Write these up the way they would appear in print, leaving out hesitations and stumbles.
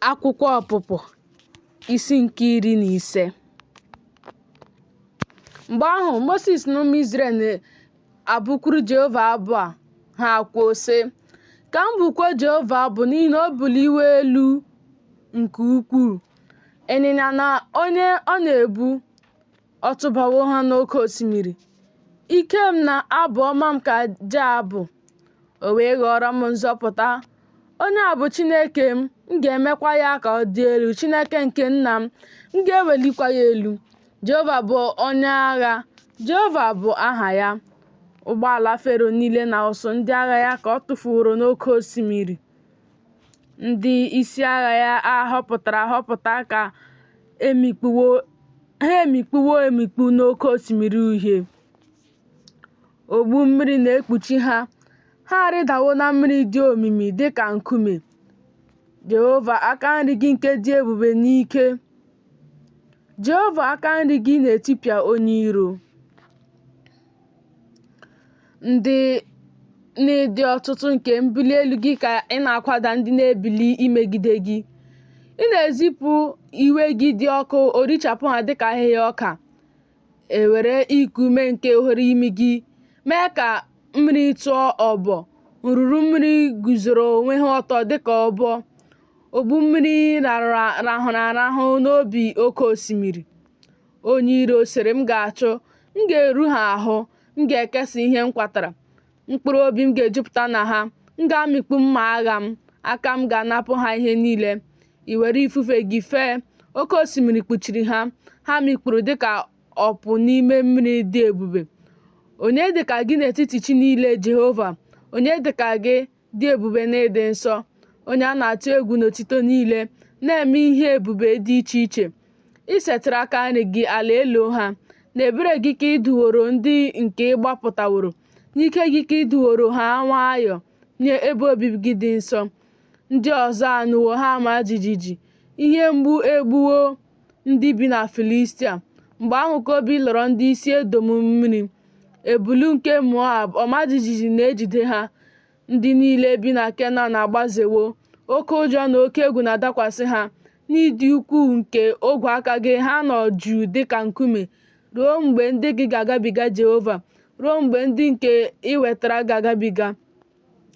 Akwụkwọ Ọpụpụ, isi nke 15. Mgbe ahụ, Mozis na ụmụ Izrel na-abụkuru Jehova abụ a, ha kwuo sị, “Ka m bụkuo Jehova abụ n'ihi na o buliwo elu nke ukwuu. Ịnyịnya na onye ọ na-ebu ọ tụbawo ha n'oké osimiri. Ike m na abụ ọma m ka abụ, o wee ghọrọ m nzọpụta. Onye a bụ Chineke m ga-emekwa ya ka ọ dị elu, Chineke nke nna m ga-ewelikwa ya elu. Jehova bụ onye agha, Jehova bụ aha ya. Ụgbọala Fero niile na ụsụ ndị agha ya ka ọ tụfuworo n'oké osimiri. Ndị isi agha ya ahọpụta ka emikpuwo emikpu n'oké osimiri Uhie. Ogbu mmiri na-ekpuchi ha, ha arịdawo na mmiri dị omimi dịka nkume. Jehova aka nri gị nke dị ebube n'ike, Jehova aka nri gị na-etipịa onye iro. N'ịdị ọtụtụ nke mbuli elu gị ka ị na-akwada ndị na-ebili imegide gị. Ị na-ezipụ iwe gị dị ọkụ, o richapụ ha dịka ahịhịa ọka. Ewere iku ume nke ohere imi gị mee ka mmiri tụọ ọbọ, nrụrụ mmiri guzoro onwe ha ọtọ dịka ọbọ. Ogbu mmiri rahụrụ arahụ n'obi oké osimiri. Onye iro sịrị, m ga-achụ, m ga-eru ha ahụ, m ga-ekesa ihe m kwatara. Mkpụrụ obi m ga-ejupụta na ha, m ga-amịkpu mma agha m, aka m ga-anapụ ha ihe niile. I were ifufe gị fee, oké osimiri kpuchiri ha, ha mikpuru dịka ọpụ n'ime mmiri dị ebube. Onye dịka gị n'etiti chi niile, Jehova? Onye dịka gị dị ebube na ịdị nsọ? Onye a na-atụ egwu n'otito niile, na-eme ihe ebube dị iche iche. I setịrị aka nri gị, ala elo ha. N'ebere gị ka ị duworo ndị nke ị gbapụtaworo, n'ike gị ka ị duworo ha nwayọọ nye ebe obibi gị dị nsọ. Ndị ọzọ anụwo, ha ama jijiji. Ihe mgbu egbuwo ndị bi na Filistia. Mgbe ahụ ka obi lọrọ ndị isi Edọm mmiri. Ebulu nke Moab, ọma jijiji na-ejide ha. Ndị niile bi na Kenan agbazewo. Oke ụjọ na oke egwu na-adakwasị ha. N'ịdị ukwuu nke ogwe aka gị, ha nọ jụụ dịka nkume, ruo mgbe ndị gị ga-agabiga, Jehova, ruo mgbe ndị nke ị wetara ga-agabiga.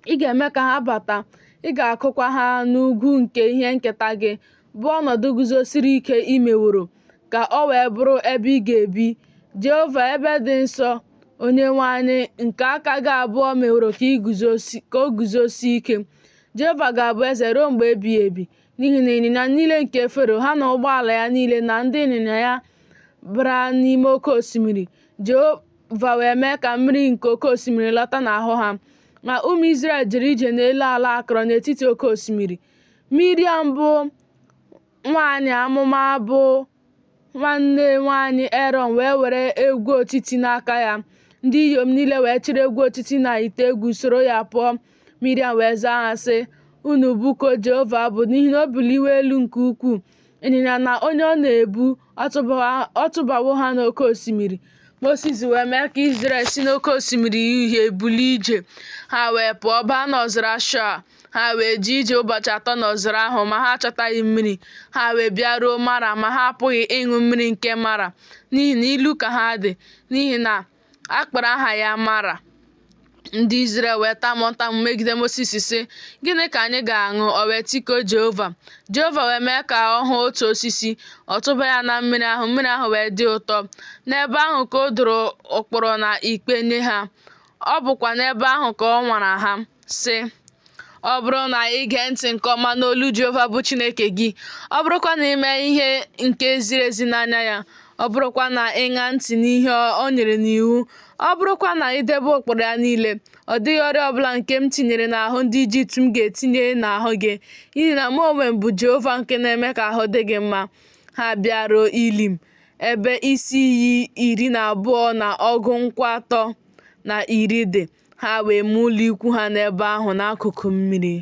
Ị ga-eme ka ha bata, ị ga-akụkwa ha n'ugwu nke ihe nketa gị, bụ ọnọdụ guzosiri ike i meworo, ka ọ wee bụrụ ebe ị ga-ebi. Jehova, ebe dị nsọ, Onyenwe anyị, nke aka gị abụọ meworo ka o guzosie ike. Jehova ga-abụ eze ruo mgbe ebighị ebi. N'ihi na ịnyịnya niile nke Fero, ha na ụgbọala ya niile na ndị ịnyịnya ya bara n'ime oké osimiri. Jehova wee mee ka mmiri nke oké osimiri lọta n'ahụ ha. Ma ụmụ Izrel jere ije n'elu ala akọrọ n'etiti oké osimiri. Miriam bụ nwaanyị amụma bụ nwanne nwaanyị Erọn wee were egwu otiti n'aka ya. Ndị inyom niile wee chịrị egwu otiti na ite egwu soro ya pụọ. Miriam wee zaa ha sị, unu bụkuo Jehova abụ n'ihi na o buliwo elu nke ukwuu. Ịnyịnya na onye ọ na-ebu ọ tụbawo ha n'oké osimiri. Mozis wee mee ka Izrel si n'oké osimiri Uhie bulie ije. Ha wee pụọ baa n'ọzara Shua. Ha wee jee ije ụbọchị 3 n'ọzara ahụ, ma ha achọtaghị mmiri. Ha wee bịaruo Mara, ma ha apụghị ịṅụ mmiri nke Mara, n'ihi na ilu ka ha dị, n'ihi na a kpọrọ aha ya Mara. Ndị Izrel wee tamu ntamu megide Mozis sị, gịnị ka anyị ga-aṅụ? O wee tikuo Jehova. Jehova wee mee ka ọ hụ otu osisi, ọ tụba ya na mmiri ahụ, mmiri ahụ wee dị ụtọ. N'ebe ahụ ka o doro ụkpụrụ na ikpe nye ha. Ọ bụkwa n'ebe ahụ ka ọ nwara ha, sị, ọ bụrụ na ị gee ntị nke ọma n'olu Jehova bụ Chineke gị, ọ bụrụkwa na ị mee ihe nke ziri ezi n'anya ya, ọ bụrụkwa na ị ṅaa ntị n'ihe o nyere n'iwu, ọ bụrụkwa na ị debe ụkpụrụ ya niile, ọ dịghị ọrịa ọbụla nke m tinyere n'ahụ ndị Ijipt m ga-etinye n'ahụ gị, n'ihi na mụ onwe m bụ Jehova nke na-eme ka ahụ dị gị mma. Ha bịaruo Ilim, ebe isi iyi 12 na ọgụ nkwụ 310 dị. Ha wee mee ụlọ ikwu ha n'ebe ahụ n'akụkụ mmiri.